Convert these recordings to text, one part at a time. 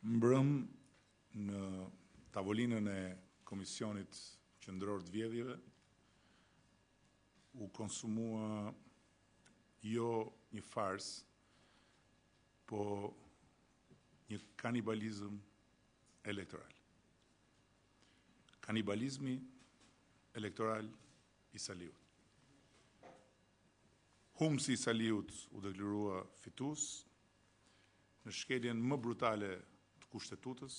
Mbrëm në tavolinën e Komisionit Qendror të Vjedhjeve u konsumua jo një fars, po një kanibalizëm elektoral. Kanibalizmi elektoral i Saliut. Humsi i Saliut u deklarua fitues në shkeljen më brutale të kushtetutës,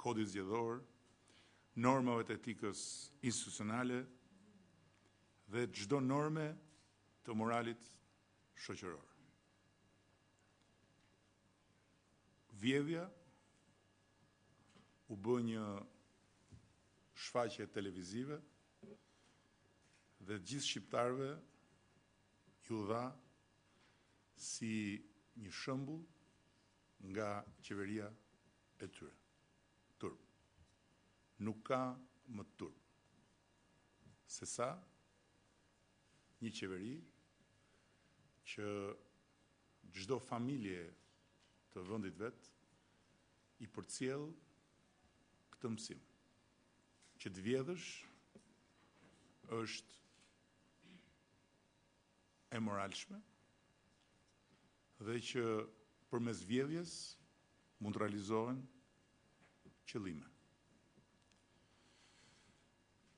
kodit zgjedhor, normave të etikës institucionale dhe çdo norme të moralit shoqëror. Vjedhja u bë një shfaqje televizive dhe gjithë shqiptarëve ju dha si një shembull nga qeveria e tyre. Turp. Nuk ka më turp se sa një qeveri që çdo familje të vendit vet i përcjell këtë mësim, që të vjedhësh është e moralshme dhe që përmes vjedhjes mund të realizohen qëllime.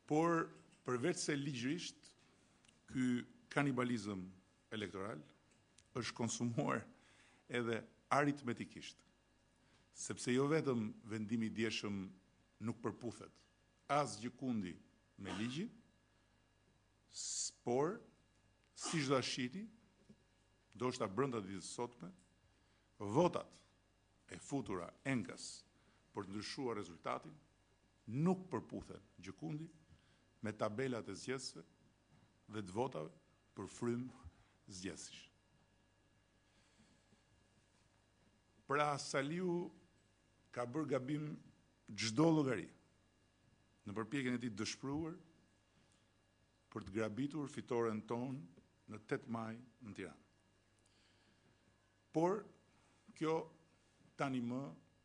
Por përveç se ligjërisht ky kanibalizëm elektoral është konsumuar edhe aritmetikisht, sepse jo vetëm vendimi i dieshëm nuk përputhet as gjikundi me ligjin, por si çdo shiti, ndoshta brenda ditës sotme, votat e futura enkas për të ndryshuar rezultatin nuk përputhen gjikundi me tabelat e zgjedhësve dhe të votave për frymë zgjedhësish. Pra Saliu ka bërë gabim çdo llogari në përpjekjen e tij të dëshpëruar për të grabitur fitoren tonë në 8 maj në Tiranë. Por kjo tani më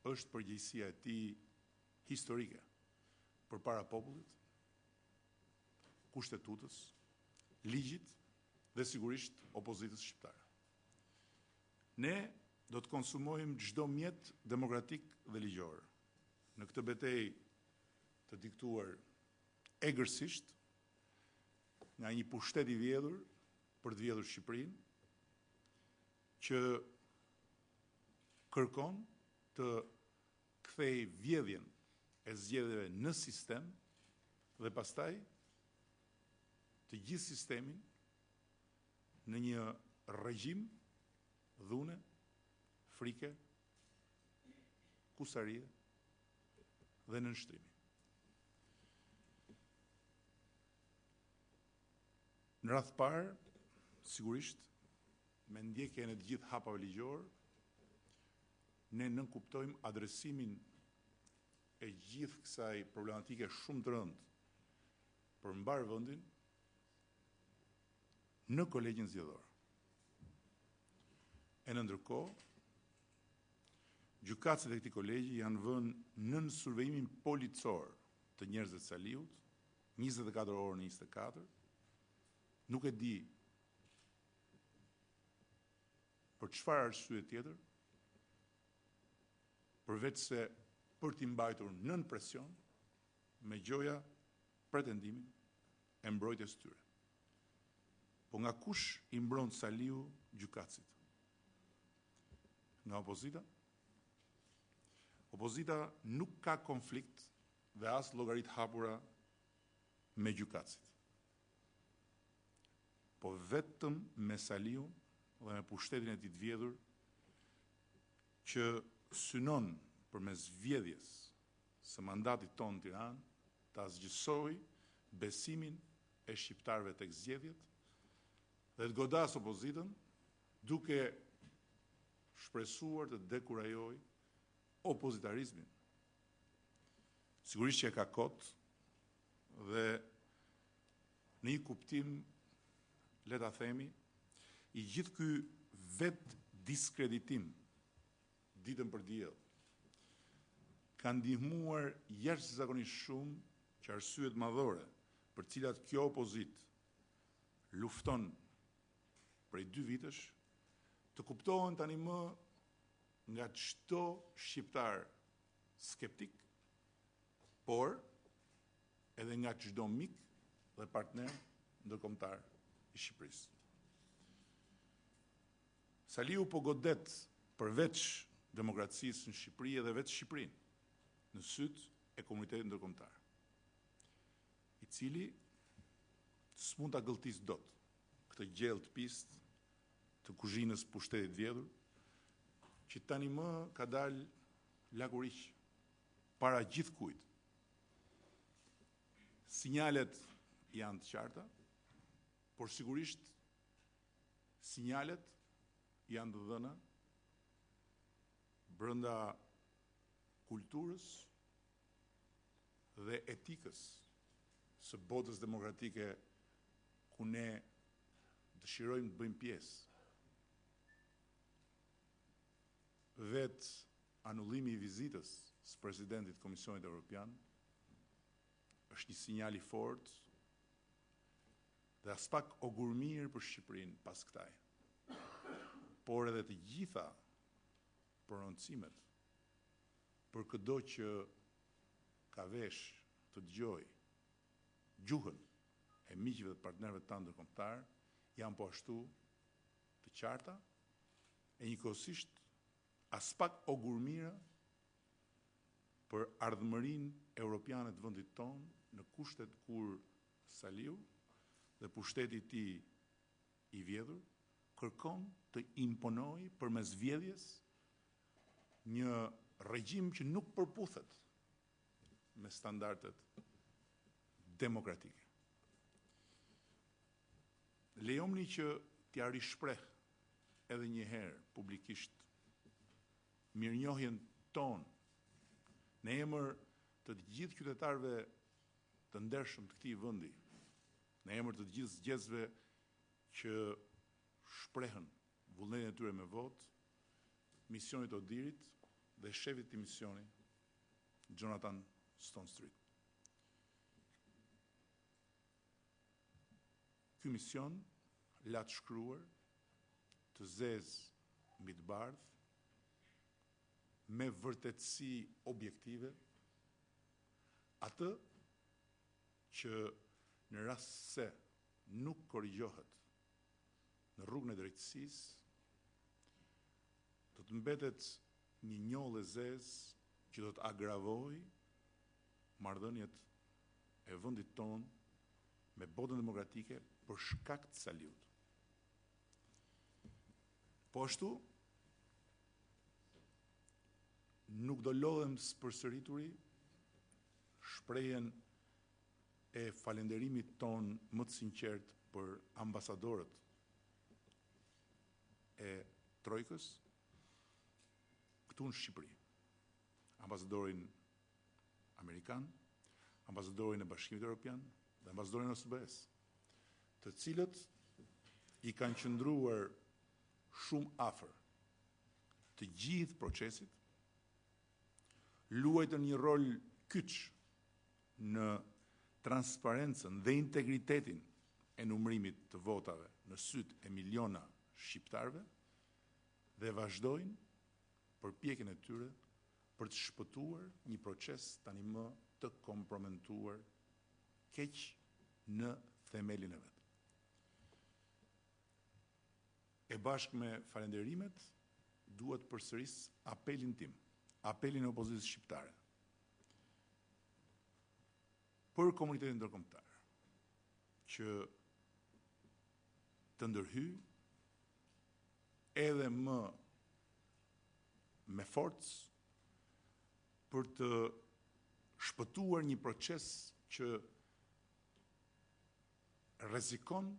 është përgjegjësia e tij historike përpara popullit, kushtetutës, ligjit dhe sigurisht opozitës shqiptare. Ne do të konsumojmë çdo mjet demokratik dhe ligjor në këtë betejë të diktuar egërsisht nga një pushtet i vjedhur për të vjedhur Shqipërinë, që kërkon të kthej vjedhjen e zgjedhjeve në sistem dhe pastaj të gjithë sistemin në një regjim dhune, frike, kusarie dhe nënshtrimi. Në radhë parë, sigurisht, me ndjekjen e të gjithë hapave ligjor, ne nënkuptojmë adresimin e gjithë kësaj problematike shumë të rëndë për mbar vendin në kolegjin zgjedhor. E në ndërkohë, gjykatësit e këtij kolegji janë vënë nën survejimin policor të njerëzve të Saliut, 24 orë në 24, nuk e di për çfarë arsye tjetër, përveç se për t'i mbajtur nën presion me gjoja pretendimin e mbrojtjes tyre. Po nga kush i mbron Saliu gjykatësit? Nga opozita? Opozita nuk ka konflikt dhe as llogarit hapura me gjykatësit, po vetëm me Saliu dhe me pushtetin e tij të vjedhur që synon përmes vjedhjes së mandatit tonë në Tiranë ta zgjësojë besimin e shqiptarëve tek zgjedhjet dhe të godas opozitën duke shpresuar të dekurajojë opozitarizmin. Sigurisht që e ka kot dhe në një kuptim, le ta themi, i gjithë ky vetë diskreditim ditën për diell ka ndihmuar jashtëzakonisht shumë që arsyet madhore për cilat kjo opozit lufton prej 2 vitesh të kuptohen tani më nga çdo shqiptar skeptik, por edhe nga çdo mik dhe partner ndërkombëtar i Shqipërisë. Saliu po godet përveç demokracisë në Shqipëri edhe vetë Shqipërinë në syt e komunitetit ndërkombëtar, i cili s'mund ta gëlltisë dot këtë gjellë të pistë të kuzhinës pushtetit vjedhur, që tani më ka dalë laguriq para gjithkujt. Sinjalet janë të qarta, por sigurisht sinjalet janë të dhëna brenda kulturës dhe etikës së botës demokratike ku ne dëshirojmë të bëjmë pjesë. Vetë anullimi i vizitës së presidentit të Komisionit Evropian është një sinjal i fortë dhe as pak ogur mirë për Shqipërinë pas kësaj. Por edhe të gjitha prononcimet për çdo që ka vesh të dëgjojë gjuhën e miqve dhe partnerëve tanë ndërkombëtar janë po ashtu të qarta e njëkohësisht as pak ogur mirë për ardhmërinë europiane të vendit tonë në kushtet kur Saliu dhe pushteti i tij i vjedhur kërkon të imponojë përmes vjedhjes një regjim që nuk përputhet me standardet demokratike. Lejomni që t'ja rishpreh edhe një herë publikisht mirënjohjen tonë në emër të gjithë qytetarëve të ndershëm të këtij vendi, në emër të gjithë zgjedhësve që shprehen vullnetin e tyre me votë, misionit Odirit dhe shefit të misioni Jonathan Stonestreet. Ky mision la të shkruar, të zezë mbi të bardhë, me vërtetësi objektive, atë që në rast se nuk korrigjohet në rrugën e drejtësisë, do të mbetet një njollë e zezë që do të agravojë marrëdhëniet e vendit tonë me botën demokratike për shkak të Saliut. Po ashtu, nuk do lodhem së përsërituri shprehjen e falënderimit ton më të sinqert për ambasadorët e Trojkës këtu në Shqipëri. Ambasadorin Amerikan, ambasadorin e Bashkimit Evropian dhe ambasadorin e OSBE-s, të cilët i kanë qëndruar shumë afër të gjithë procesit, luajtën një rol kyç në transparencën dhe integritetin e numërimit të votave në syt e miliona shqiptarëve dhe vazhdojnë përpjekjen e tyre për të shpëtuar një proces tani më të komprometuar keq në themelin e vet. E bashkë me falënderimet, duhet përsëris apelin tim, apelin e opozitës shqiptare, për komunitetin ndërkombëtar, që të ndërhyj edhe më me forcë për të shpëtuar një proces që rrezikon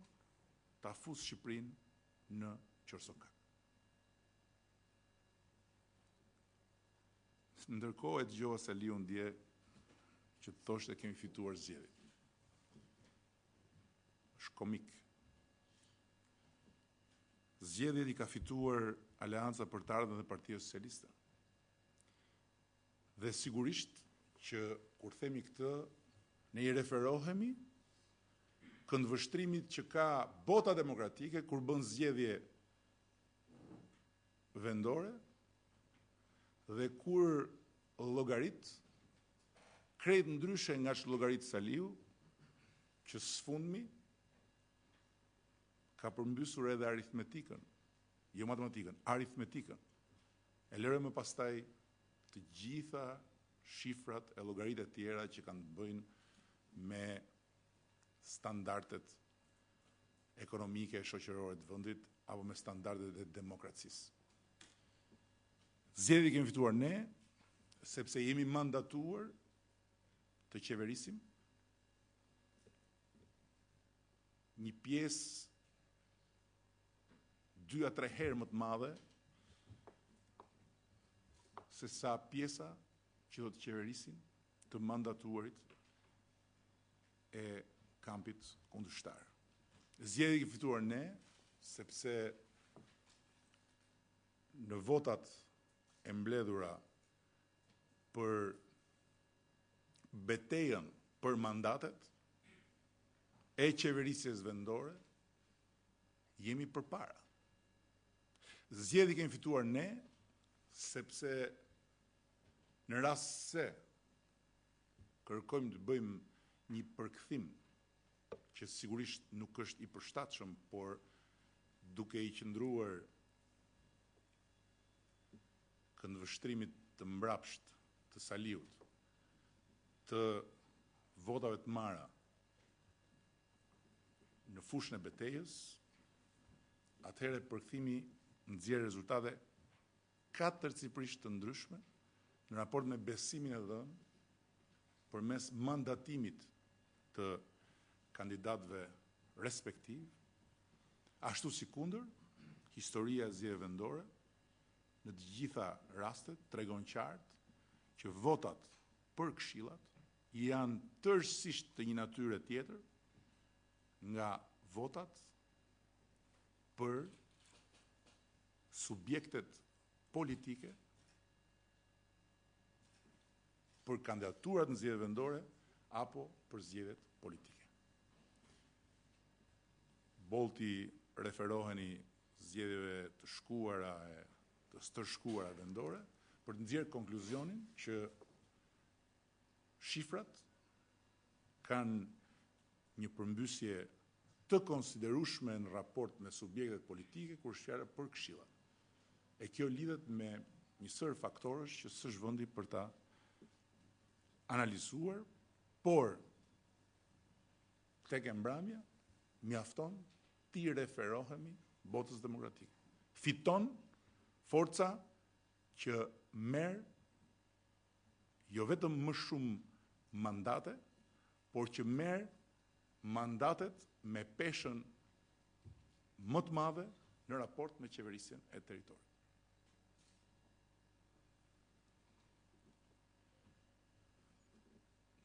ta fusë Shqipërinë në qorsokak. Ndërkohë e dëgjova Saliun dje që të thoshte kemi fituar zgjedhjet. Është komik. Zgjedhjet i ka fituar Aleanca për të Ardhmën dhe Partia Socialiste. Dhe sigurisht që kur themi këtë, ne I referohemi këndvështrimit që ka bota demokratike kur bën zgjedhje vendore dhe kur llogarit krejt ndryshe nga ç'llogaritë Saliu, që sfundmi ka përmbysur edhe aritmetikën, jo matematikën, aritmetikën. E lërë më pastaj të gjitha shifrat e llogaritë e tjera që kanë të bëjnë me standardet ekonomike e shoqërore të vendit apo me standardet e demokracisë. Zgjedhjet kemi fituar ne sepse jemi mandatuar të qeverisim një pjesë 2 a 3 herë më të madhe se sa pjesa që do të qeverisin të mandatuarit e kampit kundërshtar. Zgjedhjet kemi fituar ne sepse në votat e mbledhura për betejën për mandatet e qeverisjes vendore, jemi përpara. Zgjedhjet kemi fituar ne sepse në rast se kërkojmë të bëjmë një përkthim që sigurisht nuk është I përshtatshëm, por duke I qëndruar këndvështrimit të mbrapsht të Saliut, të votave të marra në fushën e betejës, atëherë përkthimi nxjerr rezultate katërcipërisht të ndryshme në raport me besimin e dhënë përmes mandatimit të kandidatëve respektiv, ashtu si kundër, historia e zgjedhjeve vendore në të gjitha rastet tregon qartë që votat për këshillat janë tërësisht të një natyre tjetër nga votat për subjektet politike, për kandidaturat në zgjedhjet vendore apo për zgjedhjet politike. Bolti referoheni zgjedhjeve të shkuara e të stërshkuara vendore për të nxjerrë konkluzionin që shifrat kanë një përmbysje të konsiderueshme në raport me subjektet politike kur është fjala për këshillat. E kjo lidhet me një sër faktorësh që s'është vendi për ta analizuar, por tek e mbrëmja mjafton ti referohemi botës demokratike. Fiton forca që merr jo vetëm më shumë mandate, por që merr mandatet me peshën më të madhe në raport me qeverisjen e territorit.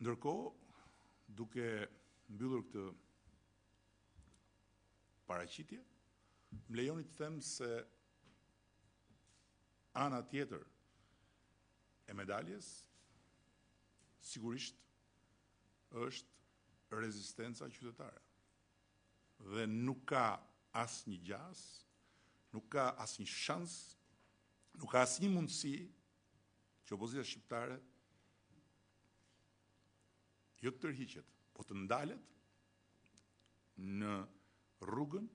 Ndërkohë, duke mbyllur këtë paraqitje, më lejoni të them se ana tjetër e medaljes sigurisht është rezistenca qytetare. Dhe nuk ka asnjë gjas, nuk ka asnjë shans, nuk ka asnjë mundësi që opozita shqiptare jo të tërhiqet, po të ndalet në rrugën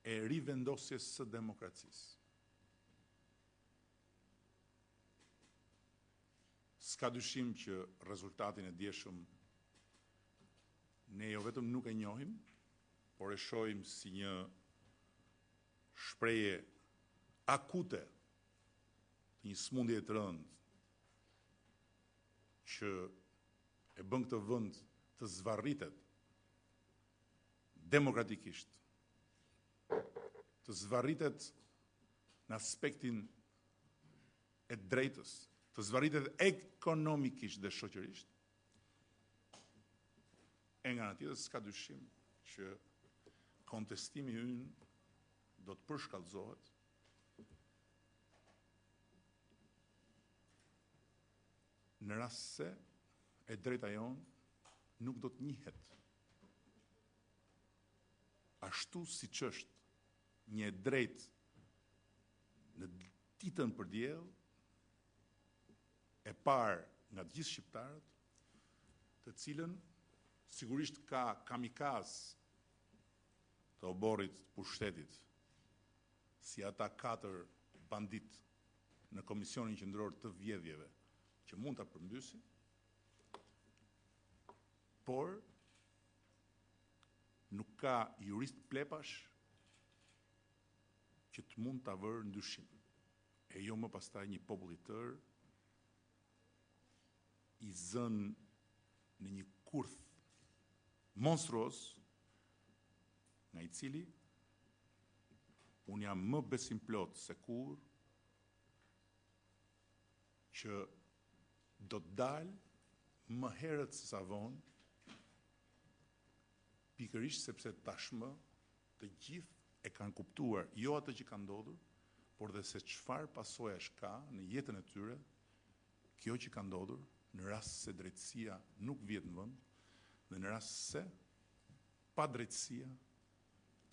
e rivendosjes së demokracisë. S'ka dyshim që rezultatin e dieshëm ne jo vetëm nuk e njohim, por e shohim si një shprehje akute të një smundjeje të rëndë që e bën këtë vend të zvarritet demokratikisht, të zvarritet në aspektin e drejtës, të zvarritet ekonomikisht dhe shoqërisht, e nga ana tjetër s'ka dyshim që kontestimi ynë do të përshkallëzohet në rast se e drejta jonë nuk do të njihet ashtu siç është një e drejtë në ditën për diell e parë nga të gjithë shqiptarët, të cilën sigurisht ka kamikaz të oborrit pushtetit, si ata 4 bandit në Komisionin Qendror të Vjedhjeve, që mund ta përmbysin, por nuk ka jurist plepash që të mund ta vërë ndyshim. E jo më pastaj një popull i tërë i zënë në një kurth monstruos, nga i cili unë jam më besim plot se kur që do të dalë më herët se sa vonë, pikërisht sepse tashmë të gjithë e kanë kuptuar jo atë që ka ndodhur, por dhe se çfarë pasojash ka në jetën e tyre kjo që ka ndodhur, në rast se drejtësia nuk vjet në vend, dhe në rast se pa drejtësia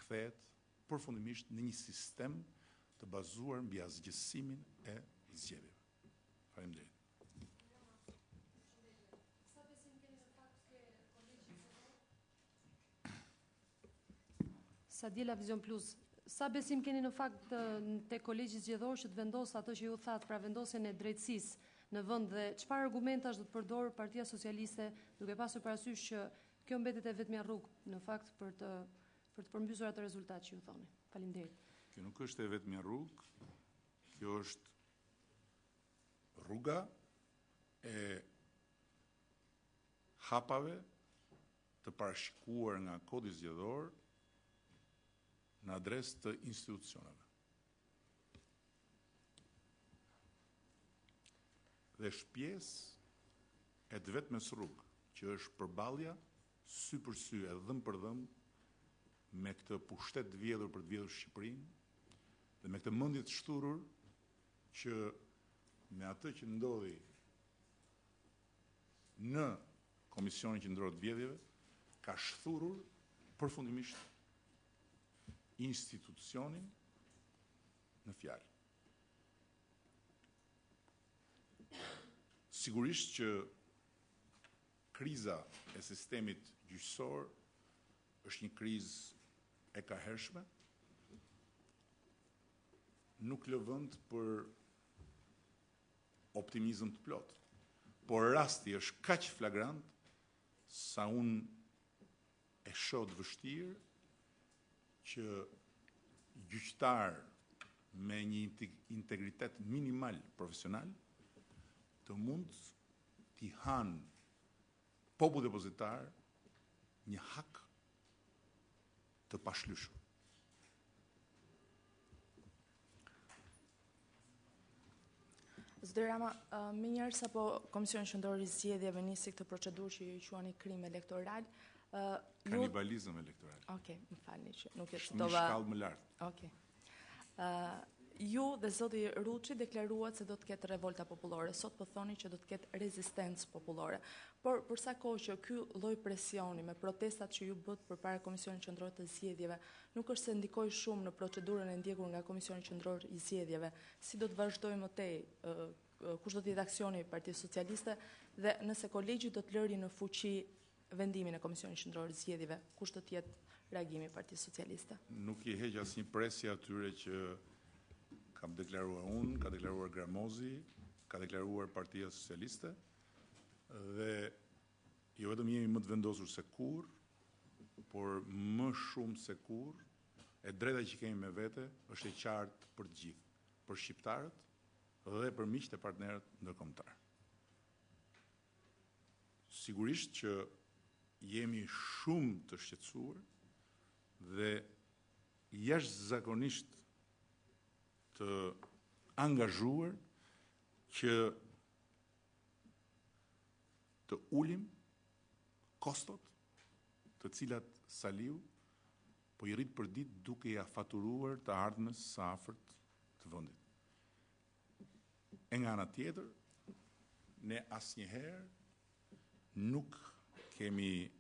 kthehet përfundimisht në një sistem të bazuar mbi asgjësimin e zgjedhjeve. Faleminderit. Sadila Vision Plus, sa besim keni në fakt te kolegji zgjedhor që të vendos ato që ju thatë, pra vendosjen e drejtësisë në vend, dhe çfarë argumentash do të përdor Partia Socialiste, duke pasur parasysh që kjo mbetet e vetmja rrugë në fakt për të përmbysur atë rezultat që ju thoni. Faleminderit. Kjo nuk është e vetmja rrugë, kjo është rruga e hapave të parashikuar nga kodi zgjedhor në adresë të institucioneve. Dhe është pjesë e të vetmes rrugë, që është përballja sy për sy e dhëm për dhëm me këtë pushtet të vjedhur për të vjedhur Shqipërinë dhe me këtë mendje të shturur që me atë që ndodhi në Komisionin Qendror të Vjedhjeve ka shthurur përfundimisht institucionin në fjalë. Sigurisht që kriza e sistemit gjyqësor është një krizë e kahershme, nuk lë vend për optimizëm të plot, por rasti është kaq flagrant sa unë e shoh të vështirë që gjyqtar me një integritet minimal profesional të mund t'i hanë popull depozitar një hak të pashlyshur. Zotëri Rama, më njëherë sapo Komisioni Qendror i Zgjedhjeve nisi këtë procedurë që ju quani krim elektoral, kanibalizëm elektoral. Okej, më falni që nuk e Një çdova. shkallë më lartë. Okej. Ju dhe zoti Ruçi deklaruat se do të ketë revolta popullore. Sot po thoni që do të ketë rezistencë popullore. Por për sa kohë që ky lloj presioni me protestat që ju bët përpara Komisionit Qendror të Zgjedhjeve nuk është se ndikoi shumë në procedurën e ndjekur nga Komisioni Qendror i Zgjedhjeve, si do të vazhdojë më tej, kush do të jetë aksioni i Partisë Socialiste dhe nëse kolegji do të lëri në fuqi vendimin e Komisionit Qendror të Zgjedhjeve, kush do të jetë reagimi i Partisë Socialiste? Nuk i heq asnjë presje atyre që kam deklaruar unë, ka deklaruar Gramozi, ka deklaruar Partia Socialiste, dhe jo vetëm jemi më të vendosur se kur, por më shumë se kur, e drejta që kemi me vete është e qartë për të gjithë, për shqiptarët dhe për miqtë e partnerët ndërkombëtar. Sigurisht që jemi shumë të shqetësuar dhe jashtëzakonisht të angazhuar që të ulim kostot të cilat Saliu po i rrit për ditë duke ja faturuar të ardhmës së afërt të vendit. E nga ana tjetër, ne asnjëherë nuk kemi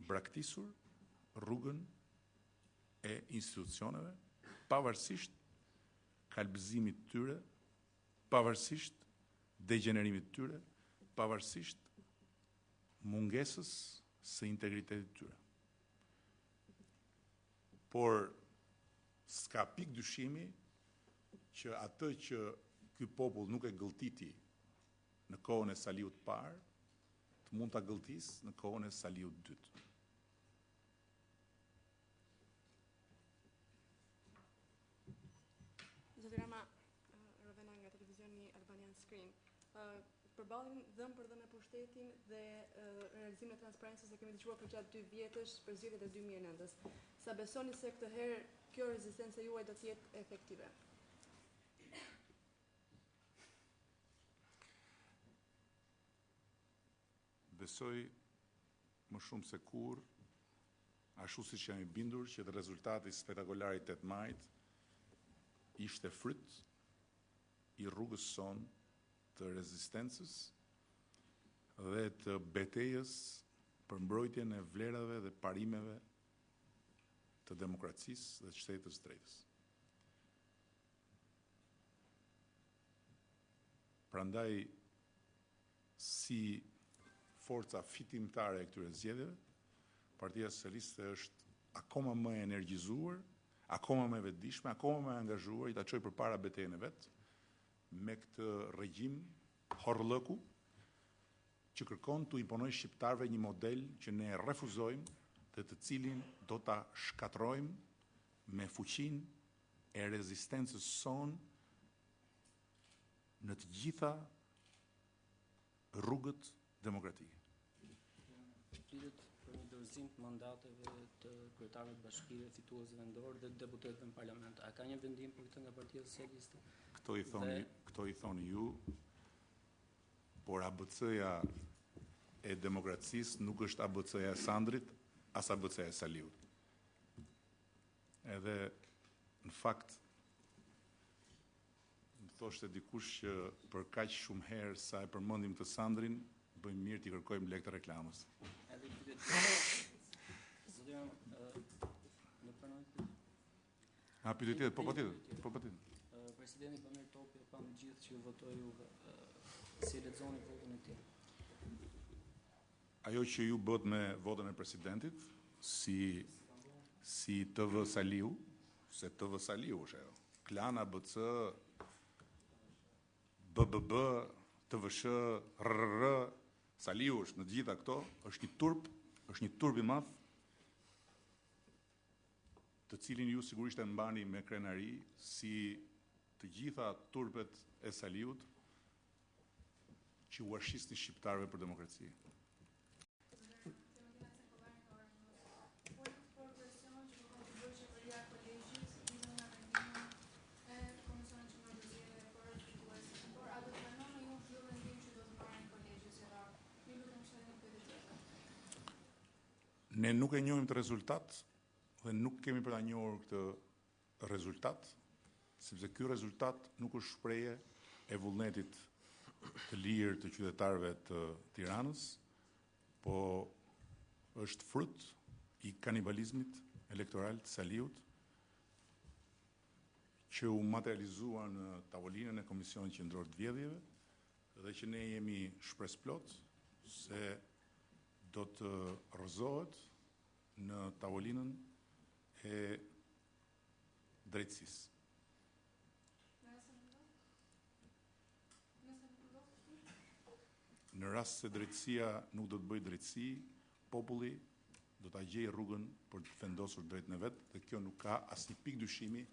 braktisur rrugën e institucioneve, pavarësisht kalbëzimit të tyre, pavarësisht degenerimit të tyre, pavarësisht mungesës së integritetit të tyre. Por s'ka pik dyshimi që atë që ky popull nuk e gëlltiti në kohën e Saliut parë, të mund ta gëlltisë në kohën e Saliut dytë. Zoti Rama, Rovena nga televizioni Albanian Screen. Përballin dhëm për dhëm e pushtetin dhe realizimin e transparencës e kemi dëgjuar për gjatë 2 vjetësh për zgjedhjet e 2009-s. Sa besoni se këtë herë kjo rezistencë juaj do të jetë efektive? Besoj më shumë se kur, ashtu siç jam i bindur që rezultati spektakolar i 8 majit ishte fryt i rrugës son të rezistencës dhe të betejës për mbrojtjen e vlerave dhe parimeve të demokracisë dhe të shtetit të drejtës. Prandaj, si forca fitimtare e këtyre zgjedhjeve, Partia Socialiste është akoma më e energjizuar, akoma më e vetëdijshme, akoma më e angazhuar i ta çojë përpara betejën e vet me këtë regjim horrllëku që kërkon të imponojë shqiptarëve një model që ne refuzojmë dhe të cilin do ta shkatrojmë me fuqinë e rezistencës son në të gjitha rrugët demokratike. Pritet për një dorëzim të mandateve të kryetarëve të bashkive, fituesve vendor dhe deputetëve në parlament. A ka një vendim për këtë nga Partia Socialiste? Këto i thoni ju, por ABC-ja e demokracisë nuk është ABC-ja e Sandrit, as ABC-ja e Saliut. Edhe në fakt më thoshte dikush që për kaq shumë herë sa e përmendim të Sandrin, bëjmë mirë t'i kërkojmë lekë të reklamës. Edhe pyetje. Zoti Rama, nuk pranoj këtë? Pyetje tjetër, po patjetër. Presidenti Bamir Topi e pam gjithë që ju votoi juve. Si e lexoni votën e tij? Ajo që ju bët me votën e presidentit, si TV Saliu, se TV Saliu është ajo. Klan ABC, BBB, TVSH, RRR, Saliu është në gjitha këto, është një turp i madh, të cilin ju sigurisht e mbani me krenari, si të gjitha turpet e Saliut që u ashistin shqiptarëve për demokraci. Ne nuk e njohim të rezultat dhe nuk kemi për ta njohur këtë rezultat, sepse ky rezultat nuk është shprehje e vullnetit të lirë të qytetarëve të Tiranës, po është frut i kanibalizmit elektoral të Saliut, që u materializua në tavolinën e Komisionit Qendror të Vjedhjeve dhe që ne jemi shpresplot se do të rrëzohet në tavolinën e drejtësisë. Në rast se drejtësia nuk do të bëjë drejtësi, populli do ta gjejë rrugën për të vendosur drejtën e vet, dhe kjo nuk ka asnjë pikë dyshimi,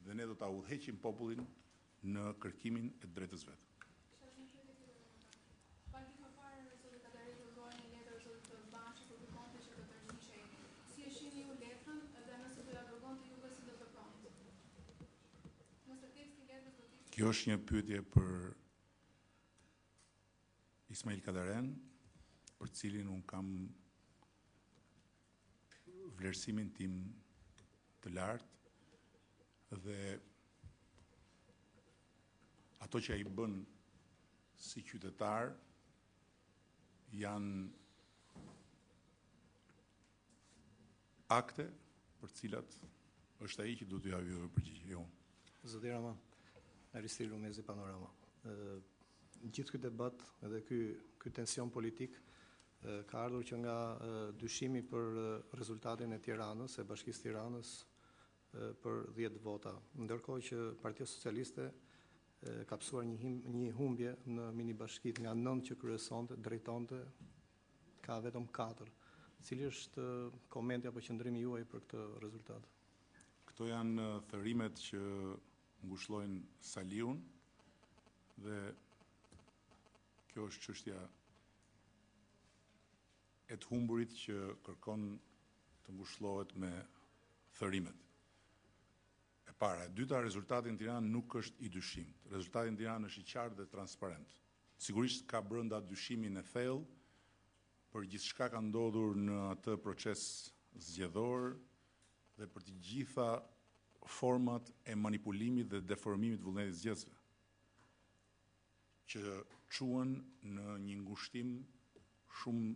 dhe ne do ta udhëheqim popullin në kërkimin e drejtës vet. Kjo është një pyetje për Ismail Kadaren, për cilin unë kam vlerësimin tim të lartë dhe ato që ai bën si qytetar janë akte për cilat është ai që duhet t'ju japë përgjigje. Jo. Zoti Rama, Aristilu Mezi, Panorama. Gjithë ky debat edhe ky tension politik ka ardhur që nga dyshimi për rezultatin e Tiranës, e Bashkisë Tiranës për 10 vota, ndërkohë që Partia Socialiste ka pësuar një humbje në mini bashkit nga 9 që kryesonte, drejtonte, ka vetëm 4. Cili është komenti apo qëndrimi juaj për këtë rezultat? Këto janë thërimet që ngushëllojnë Saliun dhe kjo është çështja e të humburit që kërkon të ngushëllohet me thërimet. E para, e dyta, rezultati në Tiranë nuk është i dyshimt. Rezultati në Tiranë është i qartë dhe transparent. Sigurisht ka brenda dyshimin e thellë për gjithçka ka ndodhur në atë proces zgjedhor dhe për të gjitha format e manipulimit dhe deformimit të vullnetit zgjedhësve, që quhen në një ngushtim shumë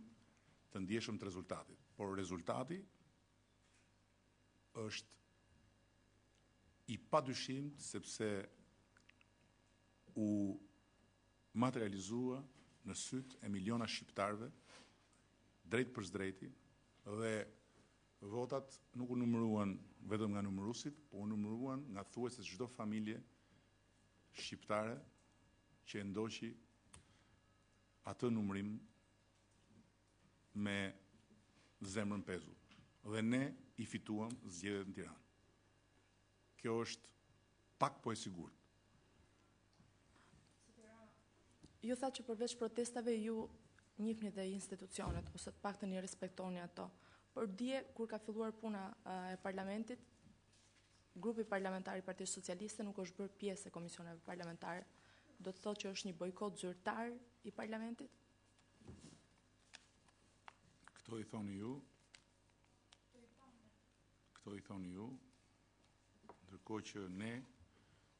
të ndjeshëm të rezultatit. Por rezultati është i padyshimt sepse u materializua në sytë e miliona shqiptarëve drejt për drejti dhe votat nuk u numëruan vetëm nga numëruesit, po u numëruan nga thuajse çdo familje shqiptare që e ndoqi atë numërim me zemrën pezull. Dhe ne i fituam zgjedhjet në Tiranë. Kjo është pak po e sigurt. Ju tha që përveç protestave ju njihni dhe institucionet, ose të paktën i respektoni ato. Por dje, kur ka filluar puna e parlamentit, grupi parlamentar i Partisë Socialiste nuk është bërë pjesë e komisioneve parlamentare. Do të thotë që është një bojkot zyrtar i parlamentit? Këto i thoni ju, ndërkohë që ne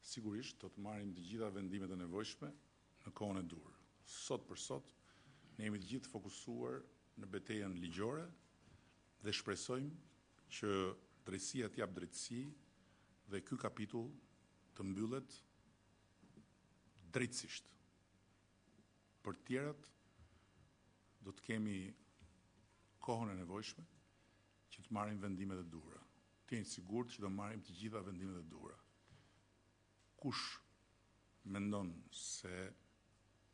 sigurisht do të marrim të gjitha vendimet e nevojshme në kohën e dur. Sot për sot, ne jemi të gjithë fokusuar në betejën ligjore dhe shpresojmë që drejtësia të jap drejtësi dhe ky kapitull të mbyllet drejtësisht. Për të tjerat do të kemi kohën e nevojshme që të marrim vendimet e duhura. Të jeni sigurt që do marrim të gjitha vendimet e duhura. Kush mendon se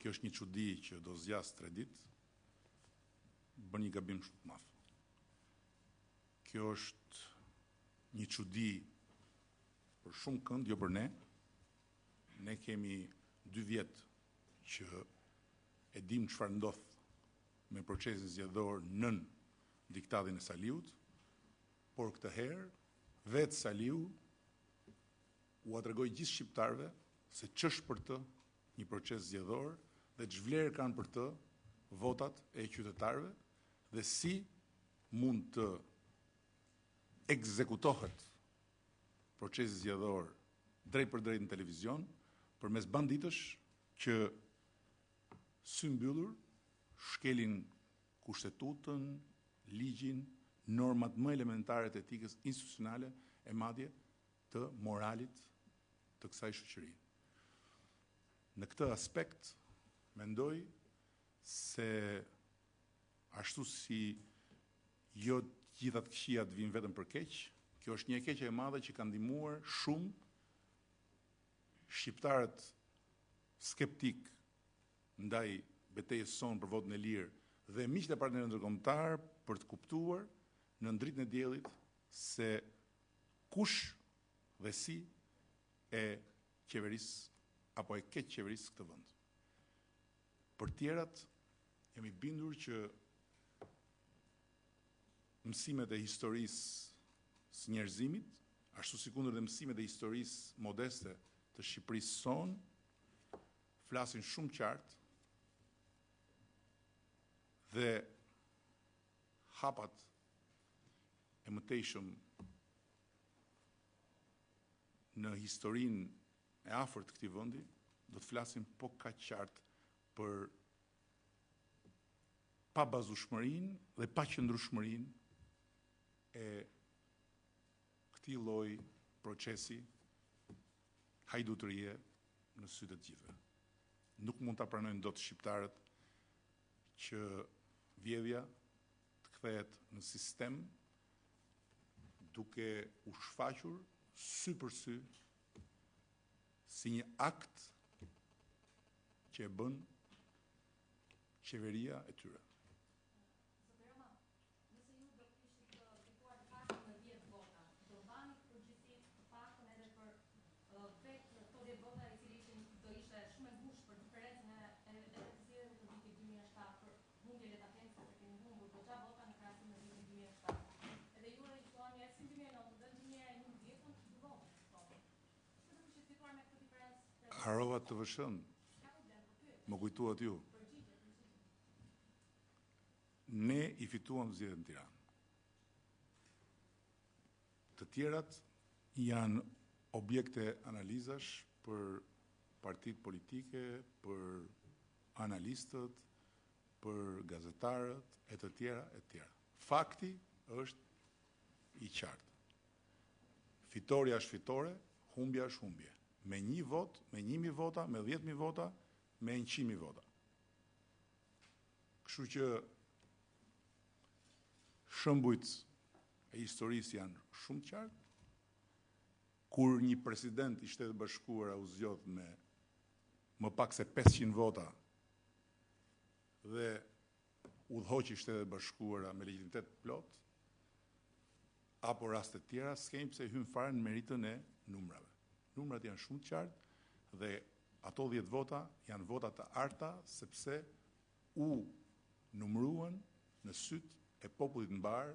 kjo është një çudi që do zgjas 3 ditë, bën një gabim shumë të madh. Kjo është një çudi për shumë kënd, jo për ne. Ne kemi 2 vjet që e dim çfarë ndodh me procesin zgjedhor nën diktatin e Saliut, por këtë herë vetë Saliu u tregoi gjithë shqiptarëve se ç'është për të një proces zgjedhor dhe ç'vlerë kanë për të votat e qytetarëve dhe si mund të ekzekutohet procesi zgjedhor drejt për drejt në televizion përmes banditësh që sy mbyllur shkelin kushtetutën, ligjin, normat më elementare të etikës institucionale e madje të moralit të kësaj shoqërie. Në këtë aspekt, mendoj se ashtu si jo gjithat këqijat vijnë vetëm për keq, kjo është një keqje e madhe që ka ndihmuar shumë shqiptarët skeptik ndaj betejës sonë për votën e lirë dhe miqtë e partnerëve ndërkombëtar për të kuptuar në dritën e diellit se kush dhe si e qeverisë apo e keq qeverisë këtë vend. Për tjerat, jemi bindur që mësimet e historisë së njerëzimit, ashtu sikundër dhe mësimet e historisë modeste të Shqipërisë sonë, flasin shumë qartë dhe hapat e mëtejshëm në historinë e afërt të këtij vendi do të flasin po kaq qartë për pabazueshmërinë dhe paqëndrueshmërinë e këtij lloji procesi hajdutërie në sy të gjithëve. Nuk mund ta pranojnë dot shqiptarët që vjedhja të kthehet në sistem duke u shfaqur sy për sy si një akt që e bën qeveria e tyre. Harova të vëshën, më kujtuat ju. Ne i fituam zgjedhjen në Tiranë. Të tjerat janë objekte analizash për partitë politike, për analistët, për gazetarët, e të tjera, e të tjera. Fakti është i qartë. Fitoria është fitore, humbja është humbje. Me 1 vot, me 1.000 vota, me 10.000 vota, me 100.000 vota. Kështu që shembujt e historisë janë shumë të qartë. Kur një president i Shtetit Bashkuara u zgjodh me më pak se 500 vota dhe udhëhoqi Shtetet Bashkuara me legjitimitet plot, apo raste të tjera, s'kemi pse hym fare në meritën e numrave. Numrat janë shumë të qartë dhe ato 10 vota janë vota të arta sepse u numruan në syt e popullit mbar,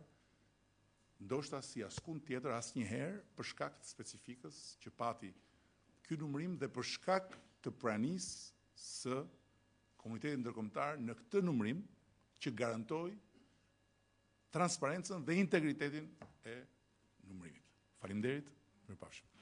ndoshta si askund tjetër asnjëherë për shkak të specifikës që pati ky numërim dhe për shkak të pranisë së komunitetit ndërkombëtar në këtë numërim që garantoi transparencën dhe integritetin e numërimit. Faleminderit, mirupafshim.